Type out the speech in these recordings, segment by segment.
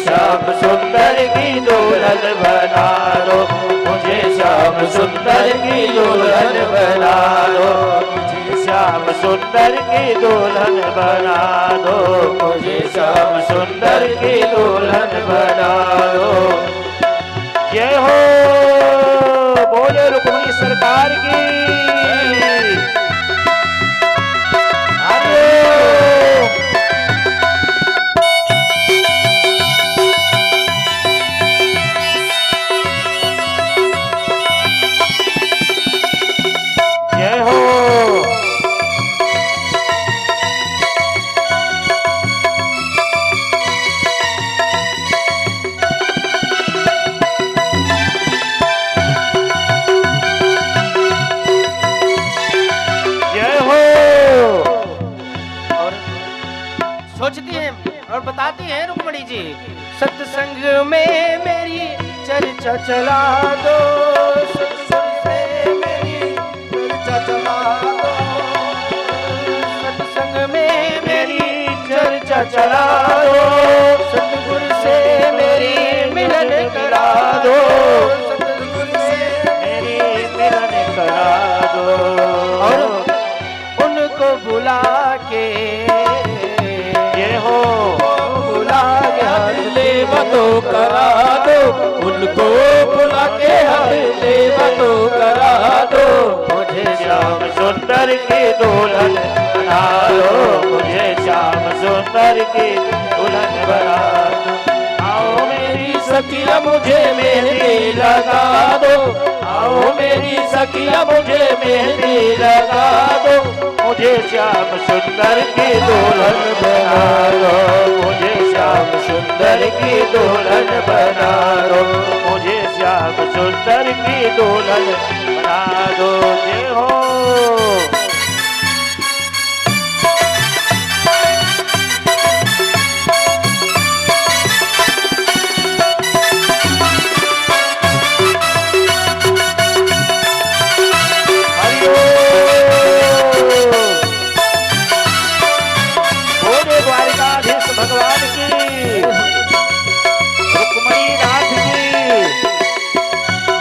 श्याम सुंदर की दुल्हन बना दो, मुझे श्याम सुंदर की दुल्हन बना दो, मुझे श्याम सुंदर की दुल्हन बना दो, मुझे श्याम सुंदर की दुल्हन बना दो। जय हो, बोले रुक्मिणी सरकार की। बताती है रुक्मिणी जी, सत्संग में मेरी चर्चा चला दो, सत्संग में मेरी चर्चा चला दो, सत्संग में मेरी चर्चा चला दो, सतगुरु से मेरी मिलन करा दो, सतगुरु से मेरी मिलन करा दो, और उनको बुला के तो करा दो, उनको बुला के हल्ले तो करा दो, मुझे श्याम सुंदर की दुल्हन बना दो, मुझे श्याम सुंदर की दुल्हन बना दो। आओ मेरी सखिया मुझे मेहंदी लगा दो, आओ मेरी सखिया मुझे मेहंदी लगा दो, मुझे श्याम सुंदर की दुल्हन बना दो, मुझे श्याम सुंदर की दुल्हन बना दो, मुझे श्याम सुंदर की दुल्हन बना दो। जय हो, भगवान की, रुक्मिणी नाथ की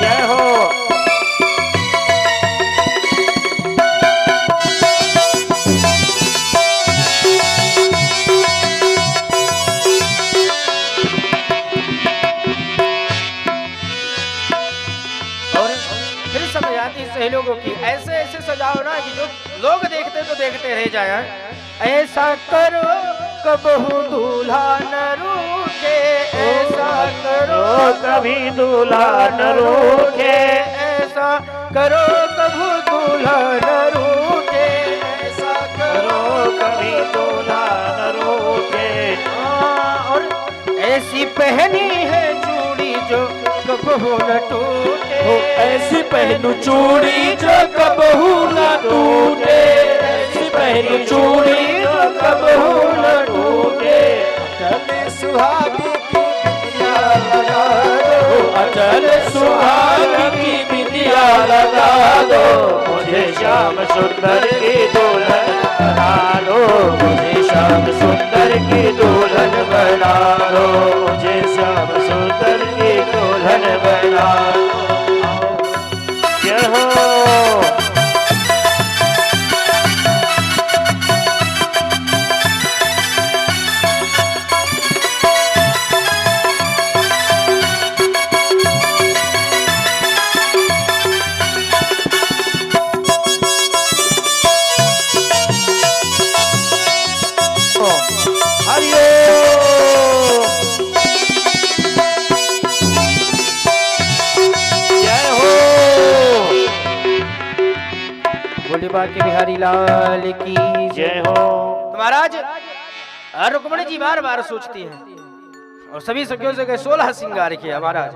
जय हो। और फिर समझाती सहेलियों की, ऐसे ऐसे सजाओ ना कि जो लोग देखते तो देखते रह जाए, ऐसा करो कबहू दूल्हा न रूठे, ऐसा करो कभी दूल्हा न रूठे, ऐसा करो कभी दूल्हा न रूठे, ऐसा करो कभी दूल्हा न रूठे। और ऐसी पहनी है चूड़ी जो कबहू न टूटे, ऐसी पहनू चूड़ी जो कबहू न टूटे, ऐसी पहनू चूड़ी जो कबहू न टूटे। अचल सुहागी की बिंदिया लगा दो, अचल सुहागी की बिंदिया लगा दो, मुझे श्याम सुंदर की दुल्हन बना दो, मुझे श्याम सुंदर की दुल्हन बना दो, मुझे श्याम सुंदर की दुल्हन बना दो। जय हो, बाके बिहारी लाल की जय हो। तो महाराज रुक्मिणी जी बार बार सोचती हैं और सभी सखियों से 16 श्रृंगार किया महाराज।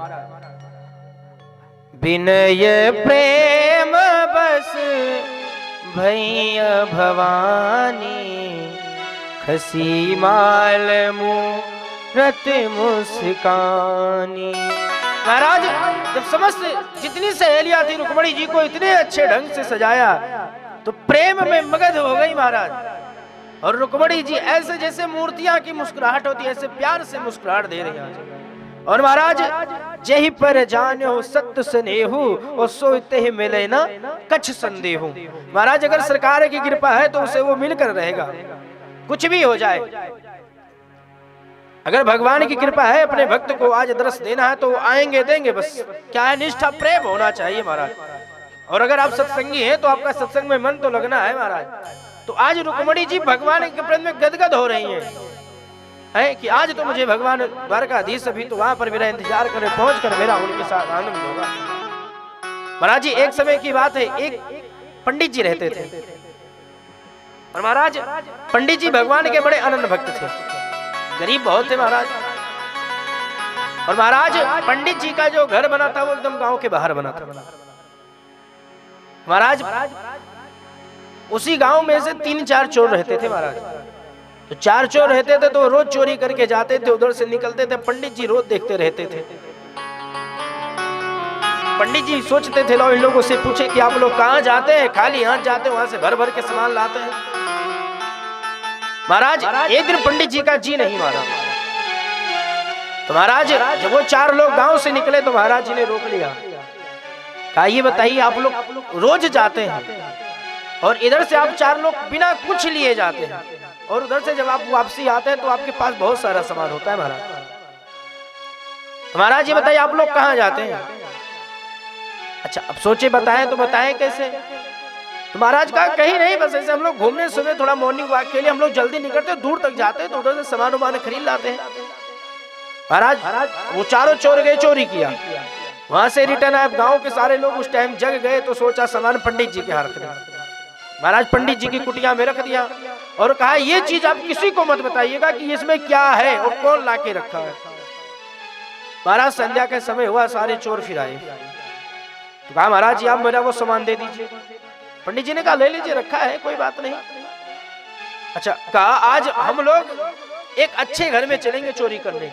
विनय प्रेम बस भैया भवानी, खसी माल मूरत मुस्कानी। महाराज जब समस्त जितनी सहेलियां थी रुक्मिणी जी को इतने अच्छे ढंग से सजाया तो प्रेम में मगन हो गई महाराज। और रुक्मणी जी ऐसे जैसे मूर्तियां की मुस्कुराहट होती है, ऐसे प्यार से मुस्कुराहट दे रही है। और महाराज जही पर जानो सत्य स्नेहु और सोते ही मिले ना कछ संदेहु। महाराज अगर सरकार की कृपा है तो उसे वो मिलकर रहेगा, कुछ भी हो जाए। अगर भगवान की कृपा है अपने भक्त को आज दर्श देना है तो वो आएंगे देंगे, बस क्या है निष्ठा प्रेम होना चाहिए महाराज। और अगर आप सत्संगी हैं तो आपका सत्संग में मन तो लगना है महाराज। तो आज रुक्मणी जी भगवान के प्रेम में गदगद हो रही हैं कि आज तो मुझे भगवान द्वारकाधीश अभी तो वहां पर मेरा इंतजार करे, पहुंच कर मेरा उनके साथ आनंद होगा। महाराज जी एक समय की बात है, एक पंडित जी रहते थे और महाराज पंडित जी भगवान के बड़े अनन्य भक्त थे, गरीब बहुत थे महाराज। और महाराज पंडित जी का जो घर बना था वो एकदम गांव के बाहर बना था। महाराज उसी गांव में से 3-4 चोर रहते थे महाराज। तो 4 चोर रहते थे तो रोज चोरी करके जाते थे, उधर से निकलते थे, पंडित जी रोज देखते रहते थे। पंडित जी सोचते थे लो इन लोगों से पूछे कि आप लोग कहाँ जाते हैं, खाली हाथ जाते हैं, वहां से भर भर के सामान लाते हैं। महाराज एक दिन पंडित जी का जी नहीं माना, तो महाराज जब वो 4 लोग गांव से निकले तो महाराज जी ने रोक लिया, कहा ये बताइए आप लोग रोज जाते हैं और इधर से आप 4 लोग बिना कुछ लिए जाते हैं और उधर से जब आप वापसी आते हैं तो आपके पास बहुत सारा सामान होता है महाराज। तो महाराज ये बताइए आप लोग कहाँ जाते हैं? अच्छा अब सोचे बताएं तो बताएं कैसे? तो महाराज कहा कहीं नहीं, बस ऐसे हम लोग घूमने सुबह थोड़ा मॉर्निंग वॉक के लिए हम लोग जल्दी निकलते, दूर तक जाते हैं तो उधर से सामान उमान खरीद लाते हैं। महाराज वो 4 चोर गए, चोरी किया, वहां से रिटर्न आए, गांव के सारे लोग उस टाइम जग गए तो सोचा सामान पंडित जी के हाथ रख दिया। महाराज पंडित जी की कुटिया में रख दिया और कहा ये चीज आप किसी को मत बताइएगा कि इसमें क्या है और कौन लाके रखा है। महाराज संध्या का समय हुआ, सारे चोर फिर आए, तो कहा महाराज जी आप मेरा वो सामान दे दीजिए। पंडित जी ने कहा ले लीजिए, रखा है कोई बात नहीं। अच्छा कहा आज हम लोग एक अच्छे घर में चलेंगे चोरी करने,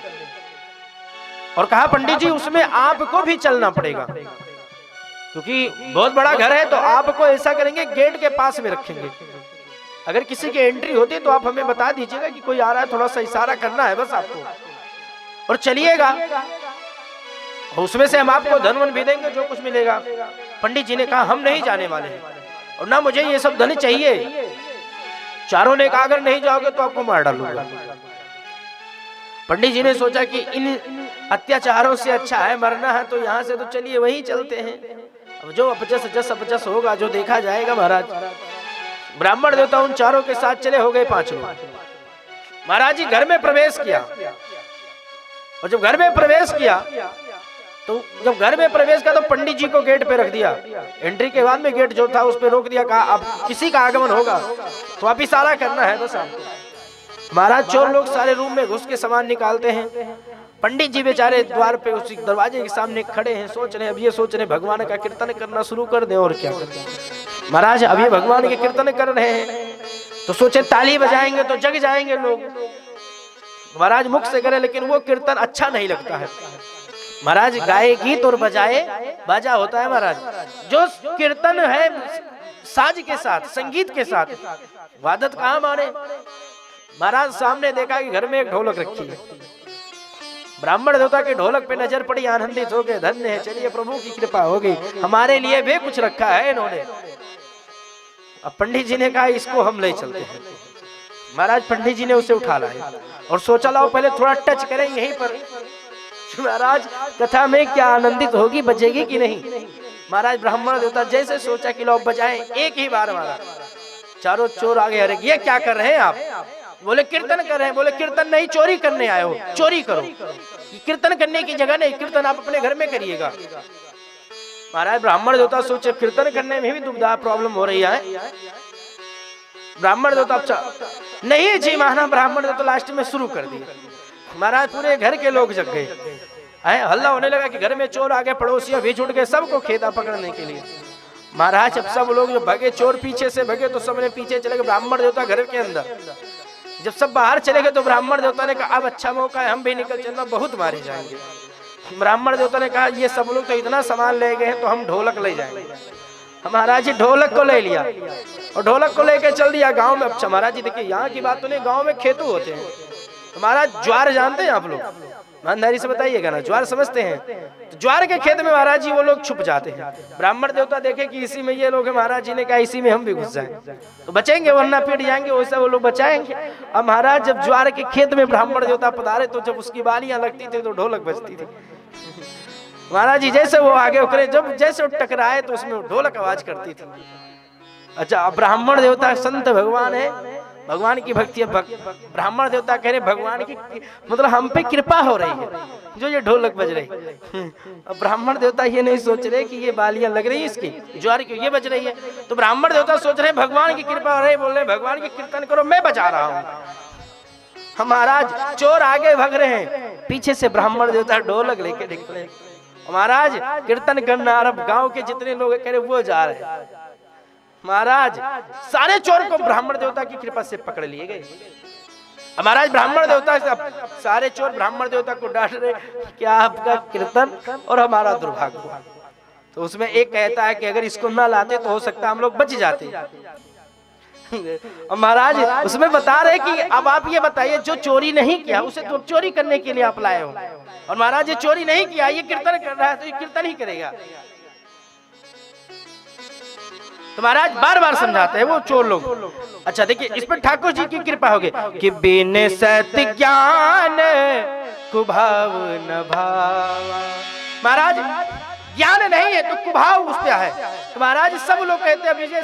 और कहा पंडित जी उसमें आपको भी चलना पड़ेगा क्योंकि बहुत बड़ा घर है, तो आपको ऐसा करेंगे गेट के पास में रखेंगे, अगर किसी की एंट्री होती है तो आप हमें बता दीजिएगा कि कोई आ रहा है, थोड़ा सा इशारा करना है बस आपको, और चलिएगा, उसमें से हम आपको धन वन भी देंगे जो कुछ मिलेगा। पंडित जी ने कहा हम नहीं जाने वाले और ना मुझे ये सब धन चाहिए। चारों ने कहा अगर नहीं जाओगे तो आपको मार डालूंगा। पंडित जी ने सोचा कि इन अत्याचारों से अच्छा है मरना है, तो यहाँ से तो चलिए वहीं चलते हैं, अब जो अपजस होगा जो देखा जाएगा। महाराज ब्राह्मण देवता उन चारों के साथ चले, हो गए 5 लोग। महाराज जी घर में प्रवेश किया, और जब घर में प्रवेश किया तो जब घर में प्रवेश किया तो पंडित जी को गेट पे रख दिया, एंट्री के बाद में गेट जो था उस पे रोक दिया, कहा अब किसी का आगमन होगा तो आप इशारा करना है बस आपको। महाराज चोर लोग सारे रूम में घुस के सामान निकालते हैं, पंडित जी बेचारे द्वार पे उसी दरवाजे के सामने खड़े हैं, सोच रहे हैं, अब ये सोच रहे भगवान का कीर्तन करना शुरू कर दें और क्या करें। महाराज अभी भगवान के कीर्तन कर रहे हैं तो सोचे ताली बजाएंगे तो जग जाएंगे लोग। महाराज मुख से करे लेकिन वो कीर्तन अच्छा नहीं लगता है। महाराज गाए गीत और बजाए बाजा होता है। महाराज जो कीर्तन है साज के साथ, संगीत के साथ, वादत कहाँ माने। महाराज सामने देखा कि घर में एक ढोलक रखी है, ब्राह्मण देवता के ढोलक पे नजर पड़ी, आनंदित हो गए, धन्य है, चलिए प्रभु की कृपा हो गई, हमारे लिए भी कुछ रखा है इन्होंने। अब पंडित जी ने कहा इसको हम ले चलते हैं। महाराज पंडित जी ने उसे उठा लाए और सोचा लाओ पहले थोड़ा टच करें यहीं पर, महाराज कथा में क्या आनंदित होगी, बजेगी कि नहीं। महाराज ब्राह्मण देवता जैसे सोचा कि लो बजाएं, एक ही बार मारा, चारों चोर आगे। अरे ये क्या कर रहे हैं आप? बोले कीर्तन कर रहे हैं। बोले कीर्तन नहीं, चोरी करने आए हो, चोरी करो, कीर्तन करने की जगह नहीं, कीर्तन आप अपने घर में करिएगा। महाराज ब्राह्मण देवता सोचे कीर्तन करने में भी दुविधा प्रॉब्लम हो रही है। ब्राह्मण देवता नहीं जी माना, ब्राह्मण देवता लास्ट में शुरू कर दिया। महाराज पूरे घर के लोग जग गए, हल्ला होने लगा कि घर में चोर आ गए, पड़ोसियों भी जुट गए सबको खेता पकड़ने के लिए। महाराज अब सब लोग जो भगे, चोर पीछे से भगे तो सबने पीछे चले गए, ब्राह्मण देवता घर के अंदर। जब सब बाहर चले गए तो ब्राह्मण देवता ने कहा अब अच्छा मौका है, हम भी निकल चलना, बहुत मारे जाएंगे। ब्राह्मण देवता ने कहा ये सब लोग तो इतना सामान ले गए हैं तो हम ढोलक ले जाएंगे। महाराज जी ढोलक को ले लिया और ढोलक को लेके चल दिया गांव में। अच्छा महाराज जी देखिए यहाँ की बात तो नहीं, गांव में खेतू होते हैं। महाराज ज्वार जानते हैं आप लोग? ईमानदारी से बताइएगा ना, ज्वार समझते हैं? तो ज्वार के खेत में महाराज जी वो लोग छुप जाते हैं। ब्राह्मण देवता देखे कि इसी में ये लोग हैं, महाराज जी ने कहा इसी में हम भी घुस जाएं तो बचेंगे, वरना पिट जाएंगे। वैसा वो लोग बचाएंगे। अब महाराज जब ज्वार के खेत में ब्राह्मण देवता पधारे तो जब उसकी बालियां लगती थी तो ढोलक बजती थी। महाराज जी जैसे वो आगे उतरे, जब जैसे टकराए तो उसमें ढोलक आवाज करती थी। अच्छा ब्राह्मण देवता संत भगवान है, भगवान की भक्ति है। ब्राह्मण देवता कह रहे भगवान की मतलब हम पे कृपा हो रही है जो ये ढोलक बज रही। अब ब्राह्मण देवता ये नहीं सोच रहे कि ये बालियां लग रही है इसकी, ज्वार क्यों ये बज रही है। तो ब्राह्मण देवता सोच रहे भगवान की कृपा हो रही, बोल रहे भगवान की कीर्तन करो, मैं बजा रहा हूँ। हम महाराज चोर आगे भाग रहे हैं, पीछे से ब्राह्मण देवता ढोलक लेके निकले। महाराज कीर्तन करना, अब गांव के जितने लोग कह रहे वो जा रहे हैं। महाराज सारे चोर को ब्राह्मण देवता की कृपा से पकड़ लिए गए। महाराज ब्राह्मण देवता सारे चोर ब्राह्मण देवता को डांट रहे, क्या आपका कीर्तन और हमारा दुर्भाग्य हुआ। तो उसमें एक कहता है कि अगर इसको ना लाते तो हो सकता हम लोग बच जाते। और महाराज उसमें बता रहे कि अब आप ये बताइए जो चोरी नहीं किया उसे तो चोरी करने के लिए आप लाए हो, और महाराज ये चोरी नहीं किया, ये कीर्तन कर रहा है तो ये कीर्तन ही करेगा। तो महाराज बार बार समझाते हैं वो चोर लोग। अच्छा देखिए इस पर ठाकुर जी की कृपा होगी कि बिन सत ज्ञान कुभाव न भावा। महाराज ज्ञान नहीं है तो कुभाव उस पे है। तो महाराज सब लोग कहते हैं विजय